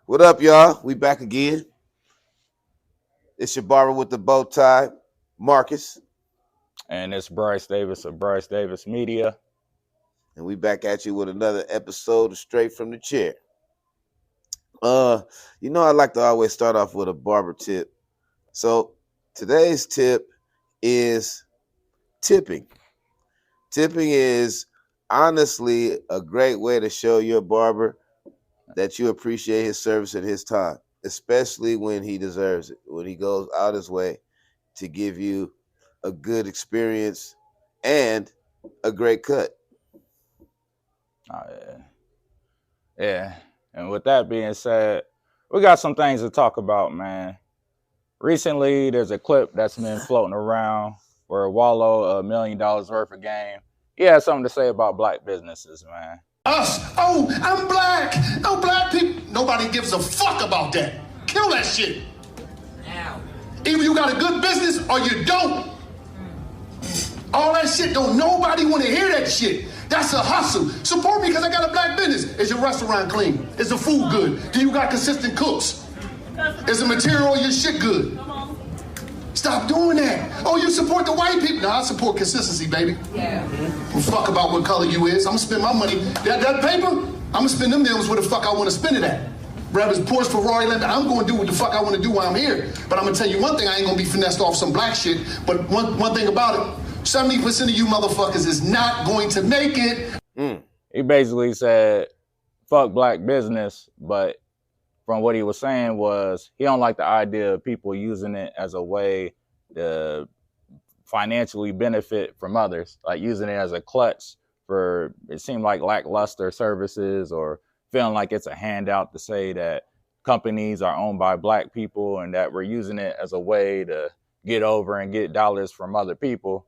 What up, y'all? We back again. It's your barber with the bow tie, Marcus, And it's Brice Davis of Brice Davis Media. and we back at you with another episode of Straight from the Chair. I like to always start off with a barber tip. So today's tip is tipping. Tipping is honestly a great way to show your barber that you appreciate his service and his time, especially when he deserves it, when he goes out his way to give you a good experience and a great cut. Yeah. And with that being said, we got some things to talk about, man. Recently, there's a clip that's been floating around where Wallo, $1 million worth of game, he had something to say about black businesses, man. Us. Oh, I'm black. No black people. Nobody gives a fuck about that. Kill that shit. Now. Either you got a good business or you don't. All that shit, don't nobody want to hear that shit. That's a hustle. Support me because I got a black business. Is your restaurant clean? Is the food good? Do you got consistent cooks? Is the material of your shit good? Stop doing that. Oh, you support the white people? No, I support consistency, baby. Yeah. Well, fuck about what color you is. I'm gonna spend my money. That paper, I'm gonna spend them millions where the fuck I want to spend it at. Whether it's Porsche, Ferrari, Lamborghini, I'm gonna do what the fuck I want to do while I'm here. But I'm gonna tell you one thing, I ain't gonna be finessed off some black shit. But one thing about it, 70% of you motherfuckers is not going to make it. He basically said, fuck black business, but from what he was saying was he don't like the idea of people using it as a way to financially benefit from others, like using it as a clutch for, it seemed like lackluster services or feeling like it's a handout to say that companies are owned by black people and that we're using it as a way to get over and get dollars from other people.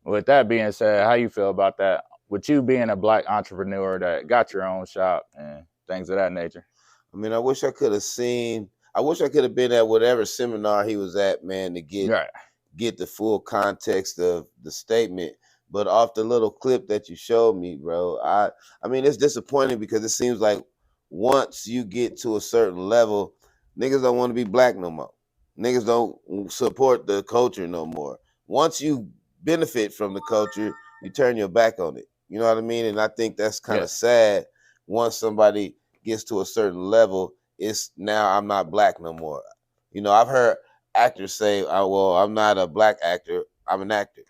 With that being said, how you feel about that? With you being a black entrepreneur that got your own shop and things of that nature. I mean, I wish I could have been at whatever seminar he was at, man, to get the full context of the statement. But off the little clip that you showed me, bro, I mean, it's disappointing because it seems like once you get to a certain level, niggas don't want to be black no more. Niggas don't support the culture no more. Once you benefit from the culture, you turn your back on it. You know what I mean? And I think that's kind of sad. Once somebody gets to a certain level, it's now I'm not black no more. You know, I've heard actors say, oh, well, I'm not a black actor, I'm an actor.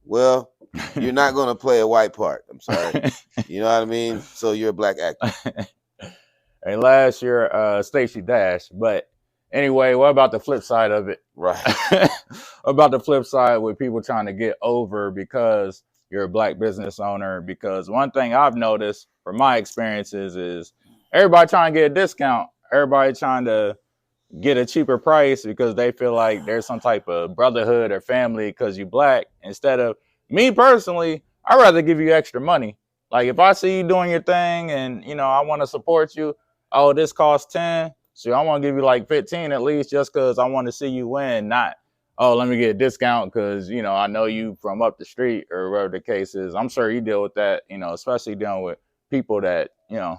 Well, you're not going to play a white part. I'm sorry. You know what I mean? So you're a black actor. Hey, last year, Stacey Dash. But anyway, what about the flip side of it? Right. About the flip side with people trying to get over because you're a black business owner? Because one thing I've noticed from my experiences is everybody trying to get a discount. Everybody trying to get a cheaper price because they feel like there's some type of brotherhood or family because you black. Instead of me personally, I'd rather give you extra money. Like if I see you doing your thing and, you know, I want to support you. Oh, this costs 10. So I want to give you like 15 at least just because I want to see you win. Not, oh, let me get a discount because, you know, I know you from up the street or whatever the case is. I'm sure you deal with that, you know, especially dealing with people that, you know,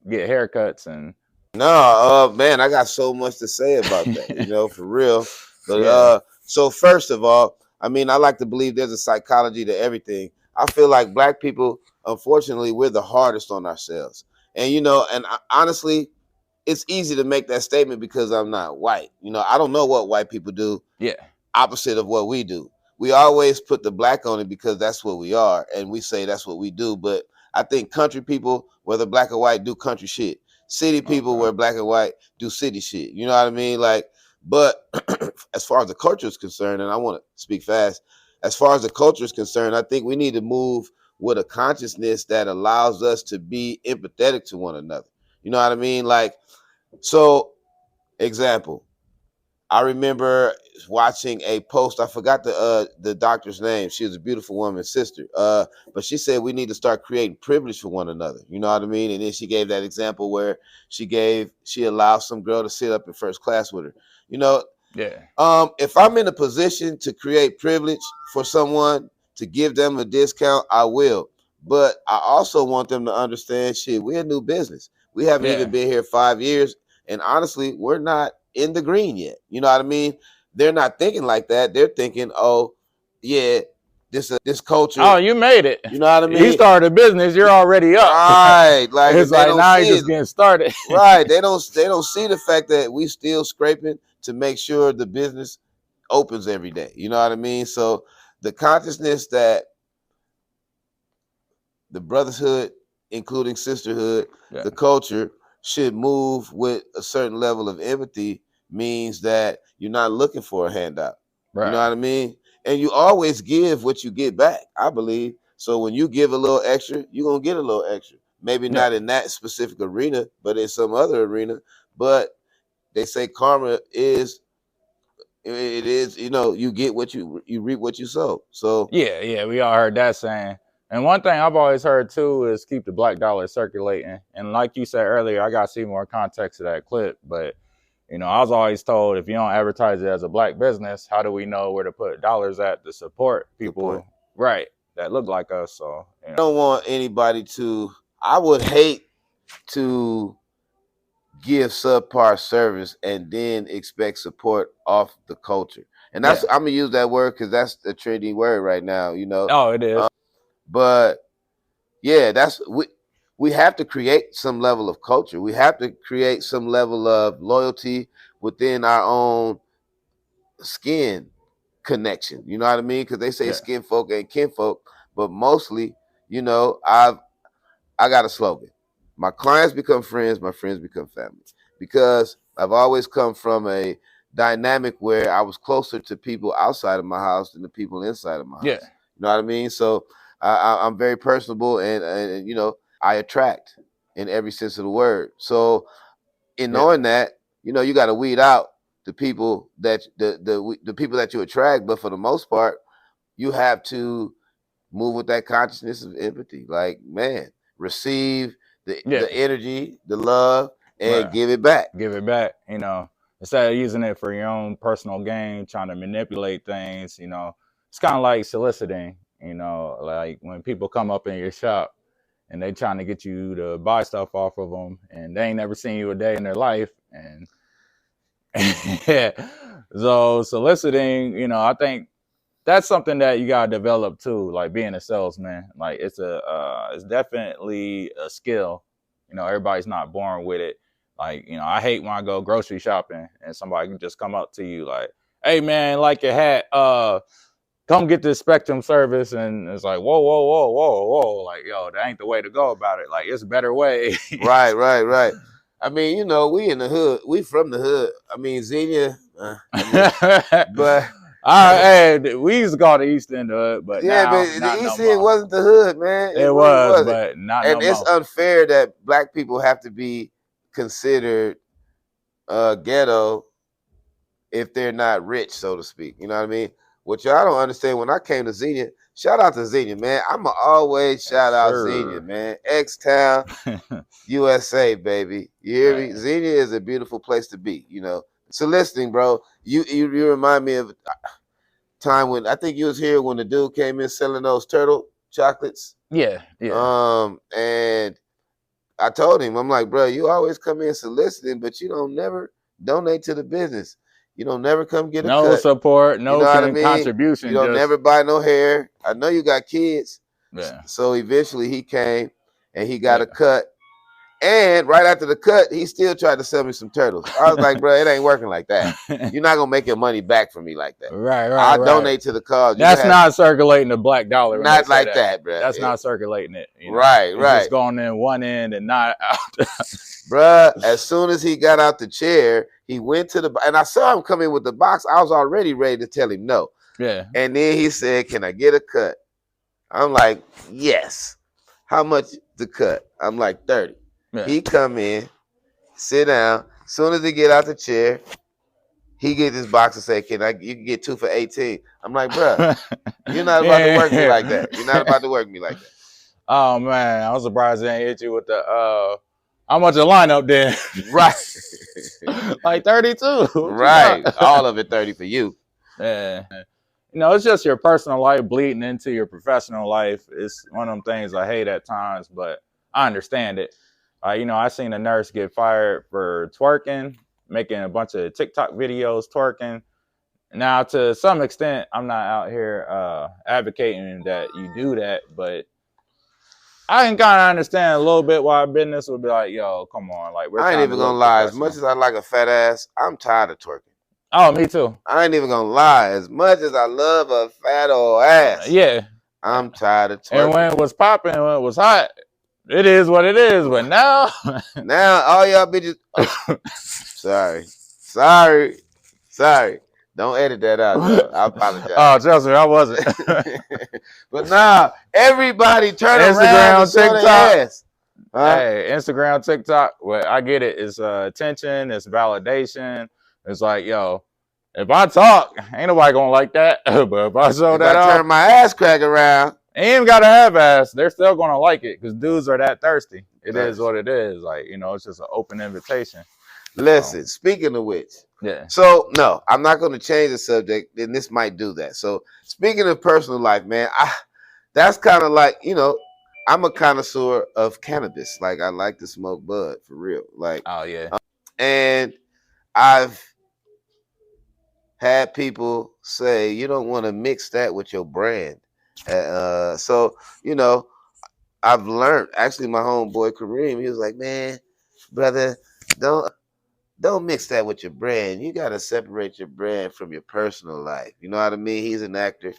get haircuts and. No, man, I got so much to say about that, you know, for real. But so first of all, I mean, I like to believe there's a psychology to everything. I feel like black people, unfortunately, we're the hardest on ourselves. And, you know, and honestly, it's easy to make that statement because I'm not white. You know, I don't know what white people do. Yeah. Opposite of what we do. We always put the black on it because that's what we are. And we say that's what we do. But I think country people, whether black or white, do country shit. City people, where black and white, do city shit. You know what I mean? Like, but as far as the culture is concerned, and I want to speak fast, as far as the culture is concerned, I think we need to move with a consciousness that allows us to be empathetic to one another. You know what I mean? Like, so, example, I remember watching a post. I forgot the doctor's name. She was a beautiful woman, sister. But she said we need to start creating privilege for one another. You know what I mean? And then she gave that example where she allowed some girl to sit up in first class with her. You know, if I'm in a position to create privilege for someone, to give them a discount, I will. But I also want them to understand, shit, we're a new business. We haven't Yeah. even been here 5 years, and honestly, we're not in the green yet. You know what I mean? They're not thinking like that. They're thinking, oh, yeah, this culture. Oh, you made it. You know what I He mean? started a business. You're already up. Right. Like, It's they like don't now he's see just it. getting started. Right. They don't see the fact that we still scraping to make sure the business opens every day. You know what I mean? So the consciousness that the brotherhood, including sisterhood, Yeah. the culture should move with a certain level of empathy means that you're not looking for a handout. Right. You know what I mean? And you always give what you get back, I believe. So when you give a little extra, you're going to get a little extra. Maybe Yeah. not in that specific arena, but in some other arena. But they say karma is, it is, you know, you get what you reap what you sow. So Yeah, we all heard that saying. And one thing I've always heard too is keep the black dollar circulating. And like you said earlier, I got to see more context to that clip. But, you know, I was always told if you don't advertise it as a black business, how do we know where to put dollars at to support people, right, that look like us? So, you know. I don't want anybody to, I would hate to give subpar service and then expect support off the culture. And that's, I'm gonna use that word because that's the trendy word right now, you know. Oh, it is. But yeah, that's we have to create some level of culture. We have to create some level of loyalty within our own skin connection. You know what I mean? Because they say skin folk ain't kinfolk, but mostly, you know, I got a slogan. My clients become friends, my friends become family. Because I've always come from a dynamic where I was closer to people outside of my house than the people inside of my house. You know what I mean? So I'm very personable and you know, I attract in every sense of the word. So in knowing that, you know, you got to weed out the people that the people that you attract, but for the most part, you have to move with that consciousness of empathy. Like, man, receive the energy, the love, and give it back. Give it back, you know, instead of using it for your own personal gain, trying to manipulate things, you know. It's kind of like soliciting, you know, like when people come up in your shop and they trying to get you to buy stuff off of them and they ain't never seen you a day in their life. And so soliciting, you know, I think that's something that you gotta develop too, like being a salesman. Like it's definitely a skill. You know, everybody's not born with it. Like, you know, I hate when I go grocery shopping and somebody can just come up to you like, "Hey man, like your hat, come get this Spectrum service," and it's like, whoa, like, yo, that ain't the way to go about it. Like, it's a better way. Right. I mean, you know, we in the hood, we from the hood. I mean, Xenia, but. Hey, we used to call the East End the hood, but yeah, now, but the East End wasn't the hood, man. It really was, but not and no it's more. unfair that black people have to be considered ghetto if they're not rich, so to speak. You know what I mean? What y'all don't understand, when I came to Xenia, shout out to Xenia, man. I'ma always shout out Xenia, man. X-Town, USA, baby. You hear me? Xenia is a beautiful place to be, you know. Soliciting, bro. You remind me of time when I think you was here when the dude came in selling those turtle chocolates. Yeah. And I told him, I'm like, bro, you always come in soliciting, but you don't never donate to the business. You don't never come get a cut. No support, no, you know what I mean? contribution. You don't never buy no hair. I know you got kids. Yeah. So eventually he came and he got a cut. And right after the cut, he still tried to sell me some turtles. I was like, bro, it ain't working like that. You're not gonna make your money back for me like that. Right. I donate to the cause. That's not circulating the black dollar. Not like that, bro. That's not circulating it. You know? Right. It's just going in one end and not out. Bruh, as soon as he got out the chair, he went to the, and I saw him come in with the box. I was already ready to tell him no. Yeah. And then he said, "Can I get a cut?" I'm like, "Yes." How much the cut? I'm like, 30. Yeah. He come in, sit down. As soon as he get out the chair, he get this box and say, you can get 2 for 18. I'm like, bruh, you're not about to work me like that. You're not about to work me like that. Oh man, I was surprised they ain't hit you with the how much a lineup then? Right. Like 32. Right. All of it 30 for you. Yeah. You know, it's just your personal life bleeding into your professional life. It's one of them things I hate at times, but I understand it. You know, I seen a nurse get fired for twerking, making a bunch of TikTok videos twerking. Now, to some extent, I'm not out here advocating that you do that, but I can kind of understand a little bit why business would be like, yo, come on, like we're I ain't trying even to gonna look lie. As professional. much as I like a fat ass, I'm tired of twerking. Oh, me too. I ain't even gonna lie. As much as I love a fat old ass, Yeah. I'm tired of twerking. And when it was popping, when it was hot, it is what it is. But now, now all y'all bitches. Oh, sorry. Don't edit that out, though. I apologize. Oh, trust me, I wasn't. But now everybody turn around Instagram, and show TikTok. their ass. Huh? Hey, Instagram, TikTok. Well, I get it. It's attention. It's validation. It's like, yo, if I talk, ain't nobody gonna like that. But if I show that I turn my ass crack around, ain't even gotta have ass. They're still gonna like it because dudes are that thirsty. It is what it is. Like, you know, it's just an open invitation. Listen, speaking of which, yeah. So no, I'm not going to change the subject, and this might do that. So speaking of personal life, man, that's kind of like, you know, I'm a connoisseur of cannabis. Like I like to smoke bud for real. Like, oh yeah, and I've had people say you don't want to mix that with your brand. So you know, I've learned. Actually, my homeboy Kareem, he was like, man, brother, don't mix that with your brand. You gotta separate your brand from your personal life. You know what I mean? He's an actor.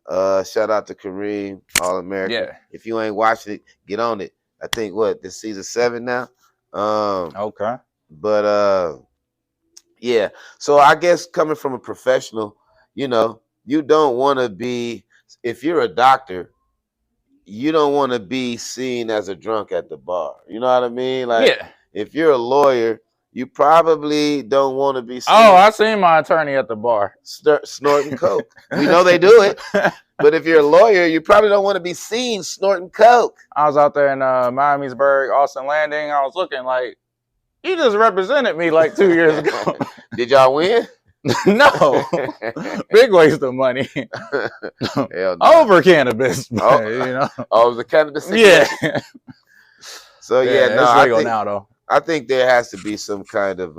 Shout out to Kareem, All American. Yeah. If you ain't watching it, get on it. I think this season 7 now. Okay. But yeah. So I guess coming from a professional, you know, you don't want to be. If you're a doctor, you don't want to be seen as a drunk at the bar. You know what I mean? Like, yeah. If you're a lawyer, you probably don't want to be seen. Oh, I seen my attorney at the bar snorting coke. We know they do it, but if you're a lawyer, you probably don't want to be seen snorting coke. I was out there in Miamisburg, Austin Landing. I was looking like, you just represented me like 2 years ago. Did y'all win? No. Big waste of money. Hell no. Over cannabis. But, you know. Oh, it was a cannabis situation? Yeah. So yeah, no, it's legal now though. I think there has to be some kind of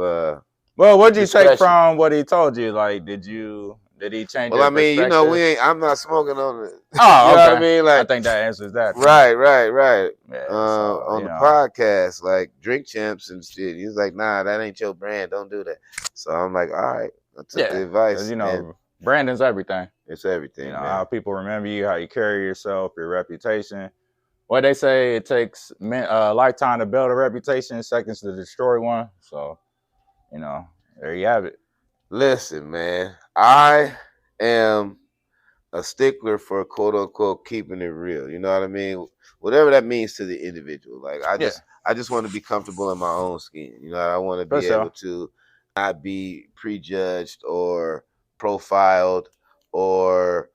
well, what'd you take from what he told you? Like, did he change? Well, I mean, you know, I'm not smoking on it. Oh, you okay. know what I mean? Like, I think that answers that. Right. Yeah, on the podcast, like Drink Champs and shit. He's like, nah, that ain't your brand. Don't do that. So I'm like, all right. I took the advice. You know, branding's everything. It's everything. You know, man. how people remember you, how you carry yourself, your reputation. What they say, it takes a lifetime to build a reputation, seconds to destroy one. So, you know, there you have it. Listen, man, I am a stickler for quote unquote keeping it real. You know what I mean? Whatever that means to the individual. Like I just want to be comfortable in my own skin. You know, I want to be able to not be prejudged or profiled or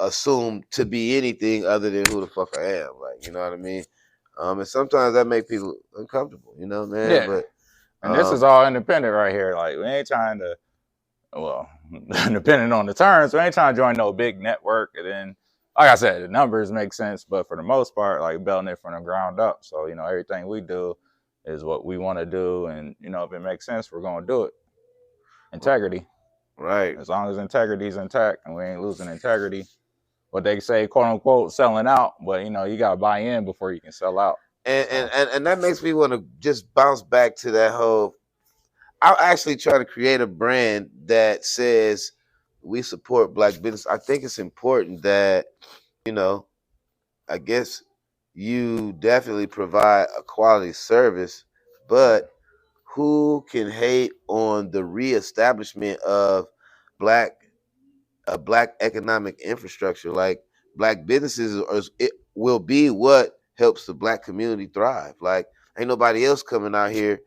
assumed to be anything other than who the fuck I am. Like, you know what I mean? And sometimes that make people uncomfortable, you know, man. Yeah. But and this is all independent right here. Like, we ain't trying to, well, depending on the terms, we ain't trying to join no big network. And then, like I said, the numbers make sense, but for the most part, like building it from the ground up. So, you know, everything we do is what we want to do. And, you know, if it makes sense, we're going to do it. Integrity. Right. As long as integrity is intact and we ain't losing integrity. What they say, quote unquote, selling out. But, you know, you got to buy in before you can sell out. And that makes me want to just bounce back to that whole. I'm actually trying to create a brand that says we support Black business. I think it's important that, you know, I guess you definitely provide a quality service, but who can hate on the reestablishment of Black economic infrastructure? Like Black businesses it will be what helps the Black community thrive. Like ain't nobody else coming out here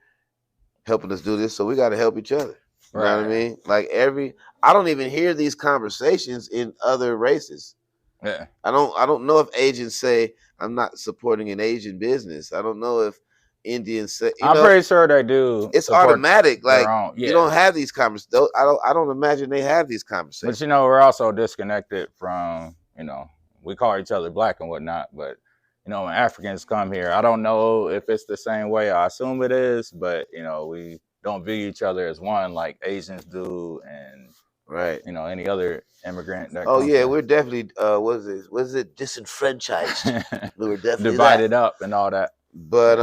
helping us do this, so we got to help each other. You know what I mean? Like I don't even hear these conversations in other races. Yeah. I don't know if Asians say I'm not supporting an Asian business. I don't know if Indians say. I'm pretty sure they do. It's automatic. Like you don't have these conversations. I don't imagine they have these conversations. But you know, we're also disconnected from, you know, we call each other Black and whatnot, but you know, when Africans come here. I don't know if it's the same way. I assume it is, but you know, we don't view each other as one like Asians do, and Right. you know, any other immigrant that Oh comes yeah, here. we're definitely was it disenfranchised? We were definitely Divided that. up and all that. But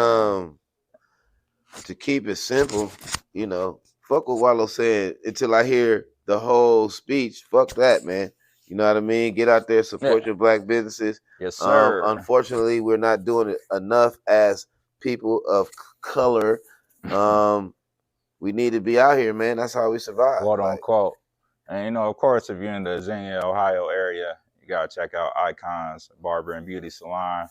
to keep it simple, you know, fuck what Wallo said until I hear the whole speech. Fuck that, man. You know what I mean? Get out there, support Yeah. your black businesses. Yes, sir. Unfortunately, we're not doing it enough as people of color. We need to be out here, man. That's how we survive. Quote Like, unquote. And you know, of course, if you're in the Xenia, Ohio area, you gotta check out Icons Barber and Beauty Salon.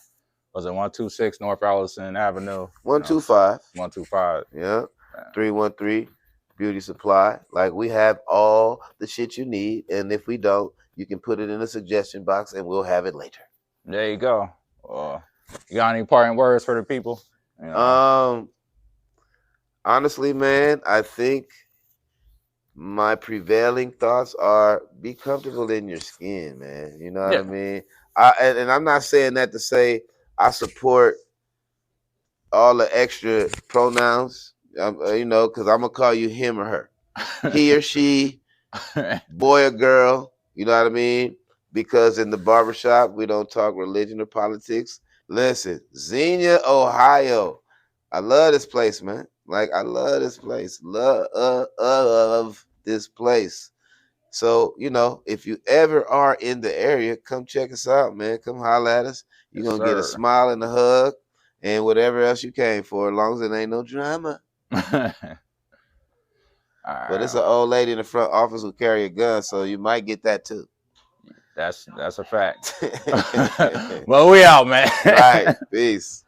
Was it 126 North Allison Avenue? 125. 125. Yeah. 313 Beauty Supply. Like, we have all the shit you need, and if we don't, you can put it in the suggestion box and we'll have it later. There you go. You got any parting words for the people? You know? Honestly, man, I think my prevailing thoughts are be comfortable in your skin, man. You know what I mean? And I'm not saying that to say I support all the extra pronouns, you know, because I'm going to call you him or her. He or she, boy or girl, you know what I mean? Because in the barbershop, we don't talk religion or politics. Listen, Xenia, Ohio. I love this place, man. Like, I love this place. Love this place. So, you know, if you ever are in the area, come check us out, man. Come holler at us. You're going to get a smile and a hug and whatever else you came for, as long as it ain't no drama. But it's an old lady in the front office who carry a gun, so you might get that too. That's a fact. Well, we out, man. All right. Peace.